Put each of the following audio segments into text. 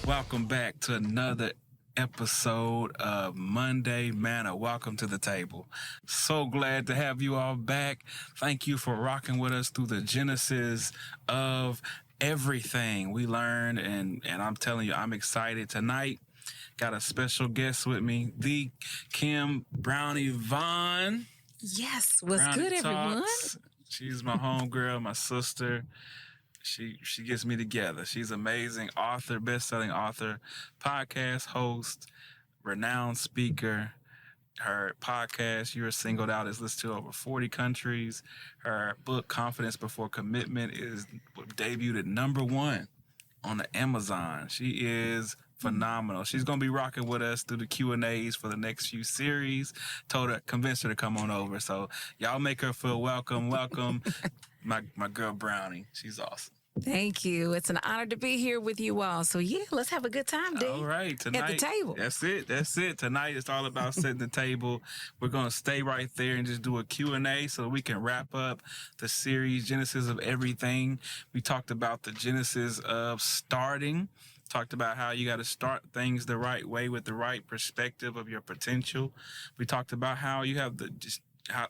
Welcome back to another episode of Monday Manna. Welcome to the table. So glad to have you all back. Thank you for rocking with us through the genesis of everything we learned. And I'm telling you, I'm excited tonight. Got a special guest with me, the Kim Brownie Vaughn. Yes, what's Brownie good, everyone? Talks. She's my homegirl, my sister. She gets me together. She's amazing author, best-selling author, podcast host, renowned speaker. Her podcast, You're Singled Out, is listed to over 40 countries. Her book, Confidence Before Commitment, is debuted at #1 on the Amazon. She is phenomenal. She's going to be rocking with us through the Q&As for the next few series. Convinced her to come on over. So y'all make her feel welcome. Welcome. My girl Brownie. She's awesome. Thank you. It's an honor to be here with you all. So yeah, let's have a good time, D. All right, tonight at the table. That's it. Tonight it's all about setting the table. We're gonna stay right there and just do a Q&A so we can wrap up the series Genesis of Everything. We talked about the genesis of starting. Talked about how you got to start things the right way with the right perspective of your potential. We talked about how you have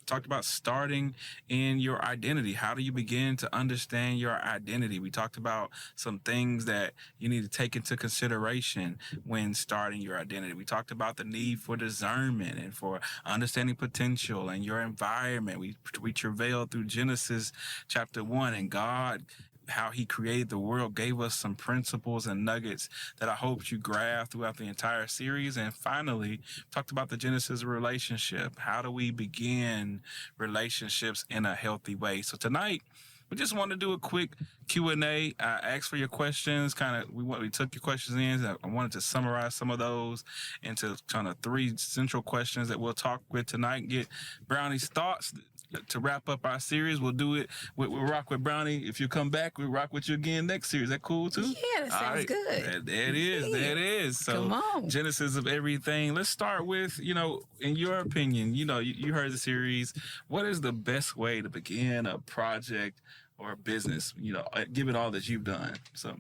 talked about starting in your identity. How do you begin to understand your identity? We talked about some things that you need to take into consideration when starting your identity. We talked about the need for discernment and for understanding potential and your environment. We travailed through Genesis chapter 1 and God, how he created the world, gave us some principles and nuggets that I hope you grab throughout the entire series. And finally, talked about the genesis of relationship. How do we begin relationships in a healthy way? So tonight, we just want to do a quick Q&A. I asked for your questions. We took your questions in. I wanted to summarize some of those into kind of 3 central questions that we'll talk with tonight. Get Brownie's thoughts to wrap up our series. We'll do it. We'll rock with Brownie. If you come back, we'll rock with you again next series. Is that cool too? Yeah, that sounds good. There it is. Yeah. There it is. So, come on. Genesis of Everything. Let's start with, in your opinion, you heard the series. What is the best way to begin a project or a business, given all that you've done? So,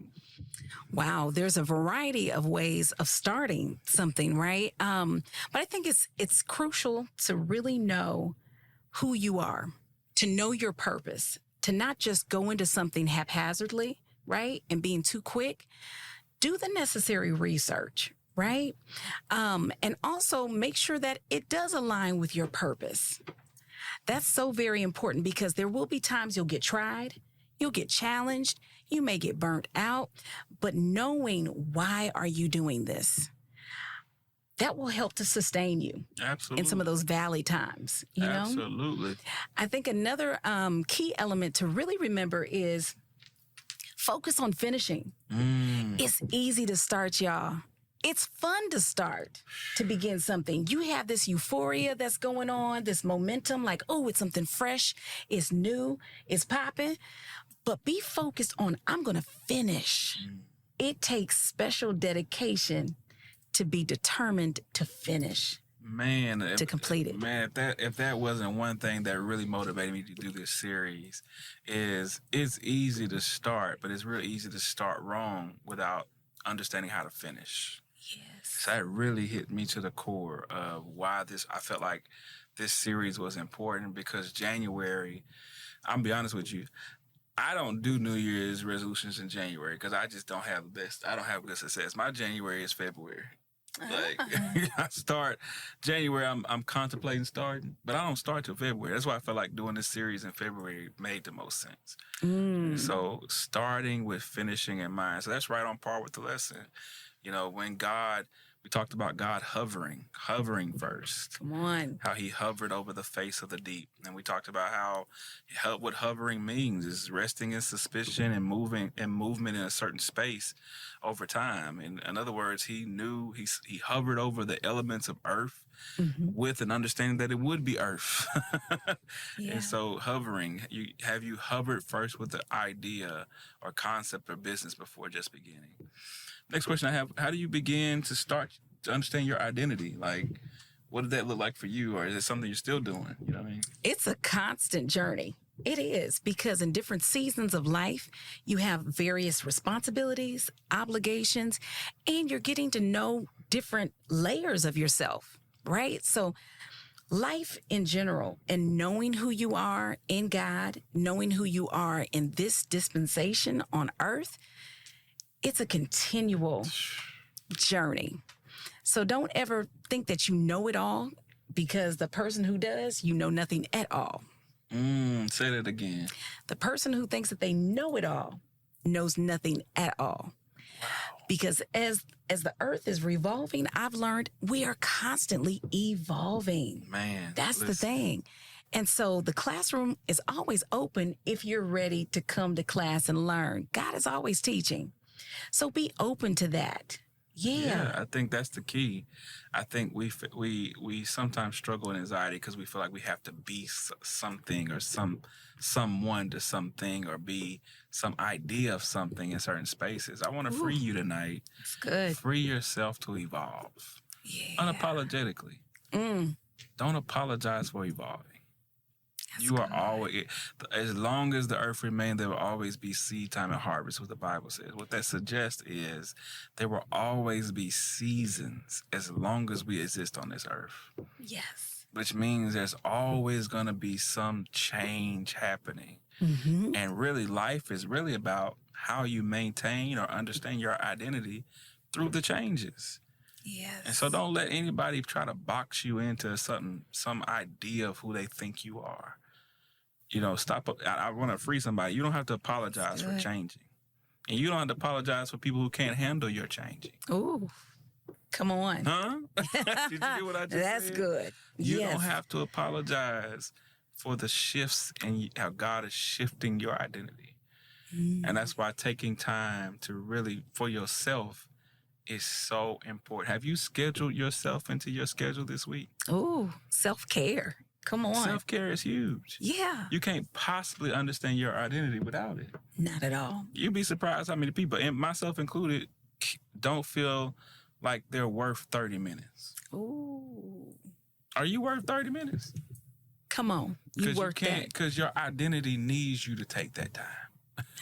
Wow, there's a variety of ways of starting something, right? But I think it's crucial to really know who you are, to know your purpose, to not just go into something haphazardly, right? And being too quick. Do the necessary research, right? And also make sure that it does align with your purpose. That's so very important because there will be times you'll get tried, you'll get challenged, you may get burnt out, but knowing why are you doing this, that will help to sustain you. Absolutely. In some of those valley times, you know? Absolutely. I think another key element to really remember is focus on finishing. It's easy to start, y'all. It's fun to start, to begin something. You have this euphoria that's going on, this momentum, like, oh, it's something fresh, it's new, it's popping. But be focused on, I'm going to finish. It takes special dedication to be determined to finish. To complete it. Man, if that wasn't one thing that really motivated me to do this series, is it's easy to start, but it's real easy to start wrong without understanding how to finish. Yes. So that really hit me to the core of why I felt like this series was important, because January, I'm gonna be honest with you, I don't do New Year's resolutions in January because I just don't have good success. My January is February. Like I start January, I'm contemplating starting, but I don't start till February. That's why I felt like doing this series in February made the most sense. So starting with finishing in mind. So that's right on par with the lesson. When we talked about God hovering first. Come on. How he hovered over the face of the deep. And we talked about what hovering means is resting in suspicion and movement in a certain space over time. And in other words, he knew he hovered over the elements of earth with an understanding that it would be earth. Yeah. And so hovering, have you hovered first with the idea or concept or business before just beginning? Next question I have, how do you begin to start to understand your identity? Like, what did that look like for you? Or is it something you're still doing? You know what I mean? It's a constant journey. It is, because in different seasons of life, you have various responsibilities, obligations, and you're getting to know different layers of yourself, right? So life in general, and knowing who you are in God, knowing who you are in this dispensation on earth, it's a continual journey. So don't ever think that you know it all, because the person who does, you know nothing at all. Say that again. The person who thinks that they know it all knows nothing at all. Wow. Because as the earth is revolving, I've learned we are constantly evolving. Man. That's the listen. thing. And so the classroom is always open if you're ready to come to class and learn. God is always teaching. So be open to that. Yeah. I think that's the key. I think we sometimes struggle with anxiety because we feel like we have to be something or someone to something, or be some idea of something in certain spaces. I want to free you tonight. It's good. Free yourself to evolve Yeah. unapologetically. Don't apologize for evolving. That's You are good. always, as long as the earth remains, there will always be seed time and harvest, what the Bible says. What that suggests is there will always be seasons as long as we exist on this earth, Yes. which means there's always going to be some change happening. Mm-hmm. And really, life is really about how you maintain or understand your identity through the changes. Yes. And so don't let anybody try to box you into some idea of who they think you are. You know, stop. I want to free somebody. You don't have to apologize for good. changing. And you don't have to apologize for people who can't handle your changing. Ooh, come on. Huh? Did you hear what I just That's said? good. You Yes. don't have to apologize for the shifts and how God is shifting your identity. And that's why taking time to really, for yourself, is so important. Have you scheduled yourself into your schedule this week? Ooh, self-care. Come on. Self-care is huge. Yeah. You can't possibly understand your identity without it. Not at all. You'd be surprised how many people, and myself included, don't feel like they're worth 30 minutes. Ooh. Are you worth 30 minutes? Come on. You work that. Because your identity needs you to take that time.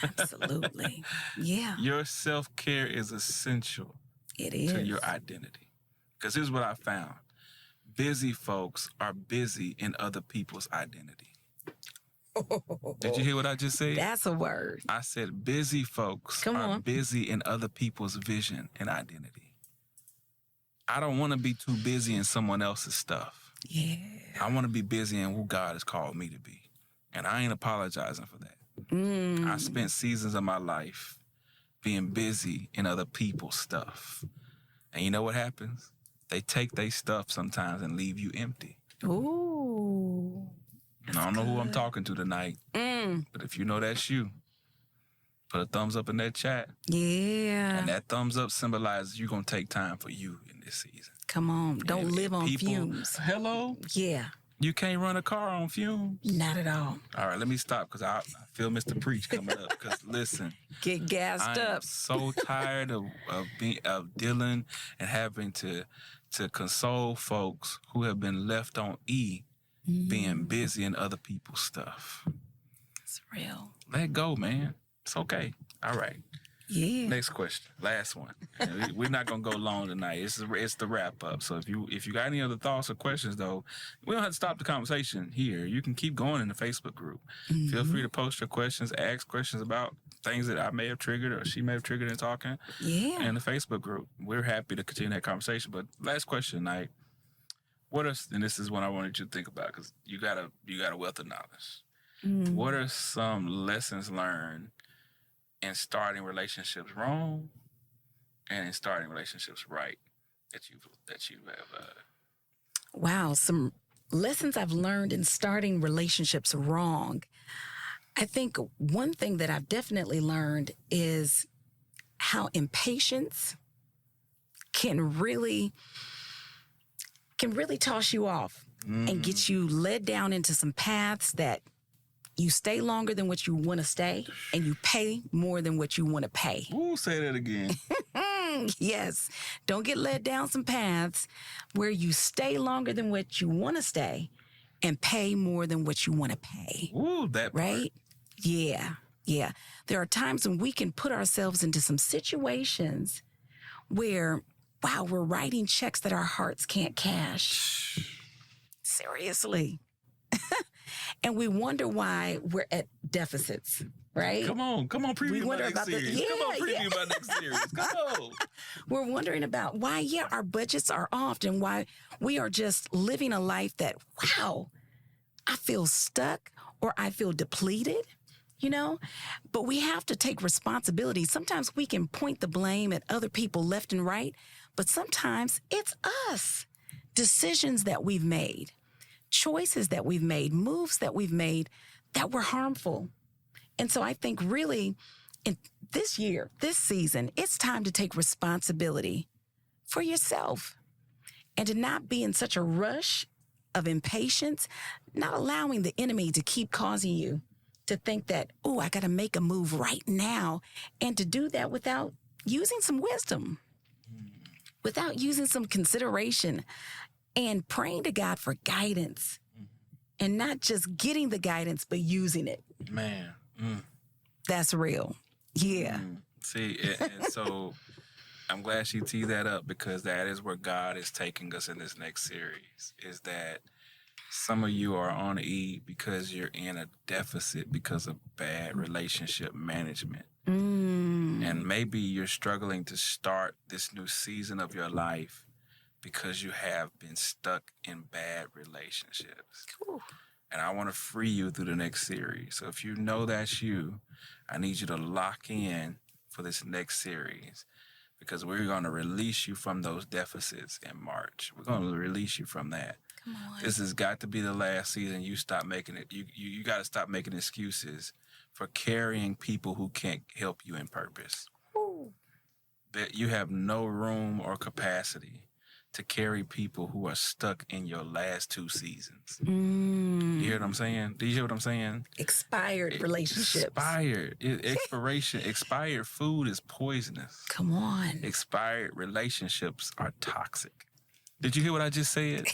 Absolutely. Yeah, Your self-care is essential it is. to your identity. Because here's what I found. Busy folks are busy in other people's identity. Did you hear what I just said? That's a word. I said busy folks Come are on. busy in other people's vision and identity. I don't want to be too busy in someone else's stuff. Yeah. I want to be busy in who God has called me to be. And I ain't apologizing for that. I spent seasons of my life being busy in other people's stuff. And you know what happens? They take their stuff sometimes and leave you empty. Ooh. And I don't know who I'm talking to tonight, but if you know that's you, put a thumbs up in that chat. Yeah. And that thumbs up symbolizes you're going to take time for you in this season. Come on. Don't And live on people- fumes. Hello? Yeah. You can't run a car on fumes. Not at all. All right, let me stop because I feel Mr. Preach coming up. Because listen, Get gassed I am up. so tired of dealing and having to console folks who have been left on E, being busy in other people's stuff. It's real. Let go, man. It's okay. All right. Yeah. Next question, last one. And we're not gonna go long tonight. It's the wrap up. So if you got any other thoughts or questions, though, we don't have to stop the conversation here. You can keep going in the Facebook group. Feel free to post your questions, ask questions about things that I may have triggered or she may have triggered in talking Yeah. in the Facebook group. We're happy to continue that conversation. But last question tonight. And this is one I wanted you to think about because you got a wealth of knowledge. What are some lessons learned in starting relationships wrong and in starting relationships right that you have Wow. Some lessons I've learned in starting relationships wrong. I think one thing that I've definitely learned is how impatience can really toss you off and get you led down into some paths that you stay longer than what you want to stay and you pay more than what you want to pay. Ooh, say that again. Yes. Don't get led down some paths where you stay longer than what you want to stay and pay more than what you want to pay. Ooh, that part. Right? Yeah. Yeah. There are times when we can put ourselves into some situations where, wow, we're writing checks that our hearts can't cash. Seriously. And we wonder why we're at deficits, right? Come on, preview We my wonder next about the- series. yeah, Come on, preview yeah. my next series. Come on. We're wondering about why, yeah, our budgets are off and why we are just living a life that, wow, I feel stuck or I feel depleted, you know? But we have to take responsibility. Sometimes we can point the blame at other people left and right, but sometimes it's us. Decisions that we've made, choices that we've made, moves that we've made that were harmful. And so I think really in this year, this season, it's time to take responsibility for yourself and to not be in such a rush of impatience, not allowing the enemy to keep causing you to think that, oh, I got to make a move right now, and to do that without using some wisdom, without using some consideration, and praying to God for guidance, and not just getting the guidance, but using it. Man. That's real. Yeah. See, and so I'm glad she teed that up, because that is where God is taking us in this next series, is that some of you are on E because you're in a deficit because of bad relationship management. And maybe you're struggling to start this new season of your life because you have been stuck in bad relationships. Ooh. And I want to free you through the next series. So if you know that's you, I need you to lock in for this next series, because we're going to release you from those deficits in March. We're going to release you from that. Come on. This has got to be the last season. You stop making it. You got to stop making excuses for carrying people who can't help you in purpose. Ooh. That you have no room or capacity to carry people who are stuck in your last 2 seasons. You hear what I'm saying? Do you hear what I'm saying? Expired relationships. Expired food is poisonous. Come on. Expired relationships are toxic. Did you hear what I just said?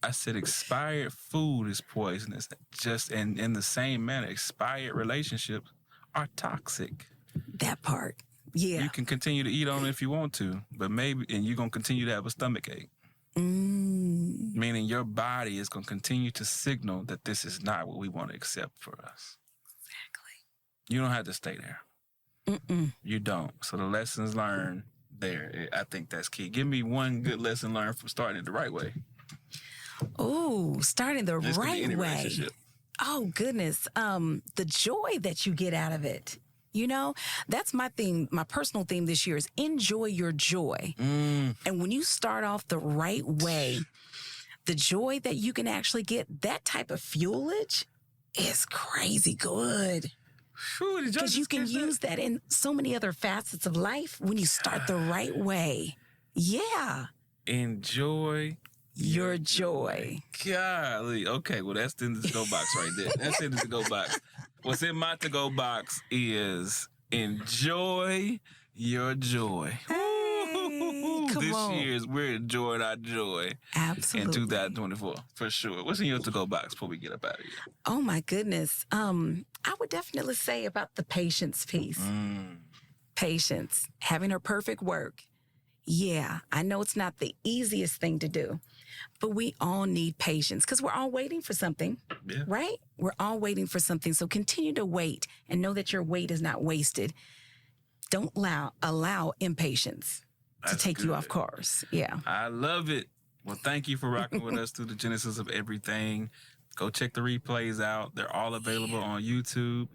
I said expired food is poisonous. Just in the same manner, expired relationships are toxic. That part. Yeah. You can continue to eat on it if you want to, but maybe, and you're going to continue to have a stomach ache. Meaning your body is going to continue to signal that this is not what we want to accept for us. Exactly. You don't have to stay there. You don't. So the lessons learned there, I think that's key. Give me one good lesson learned from starting it the right way. Oh, starting the This could be right any way. relationship. Oh, goodness. The joy that you get out of it. You know, that's my theme. My personal theme this year is enjoy your joy. And when you start off the right way, the joy that you can actually get, that type of fuelage is crazy good. Because you can use that in so many other facets of life when you start the right way. Yeah. Enjoy your joy. Golly. Okay, well, that's in the to-go box right there. That's in the to-go box. What's in my to-go box is enjoy your joy. Hey, come this on. year's we're enjoying our joy Absolutely. in 2024 for sure. What's in your to-go box before we get up out of here? Oh my goodness. I would definitely say about the patience piece. Patience, having her perfect work. Yeah, I know it's not the easiest thing to do, but we all need patience because we're all waiting for something, right? We're all waiting for something. So continue to wait and know that your wait is not wasted. Don't allow impatience to take you off course. Yeah. I love it. Well, thank you for rocking with us through the genesis of everything. Go check the replays out. They're all available on YouTube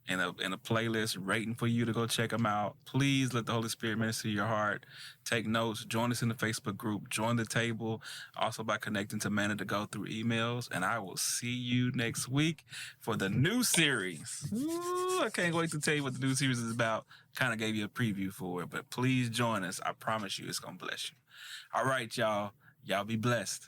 in a playlist waiting for you to go check them out. Please let the Holy Spirit minister to your heart. Take notes. Join us in the Facebook group. Join the table. Also by connecting to Manna to go through emails. And I will see you next week for the new series. Ooh, I can't wait to tell you what the new series is about. Kind of gave you a preview for it, but please join us. I promise you it's going to bless you. All right, y'all. Y'all be blessed.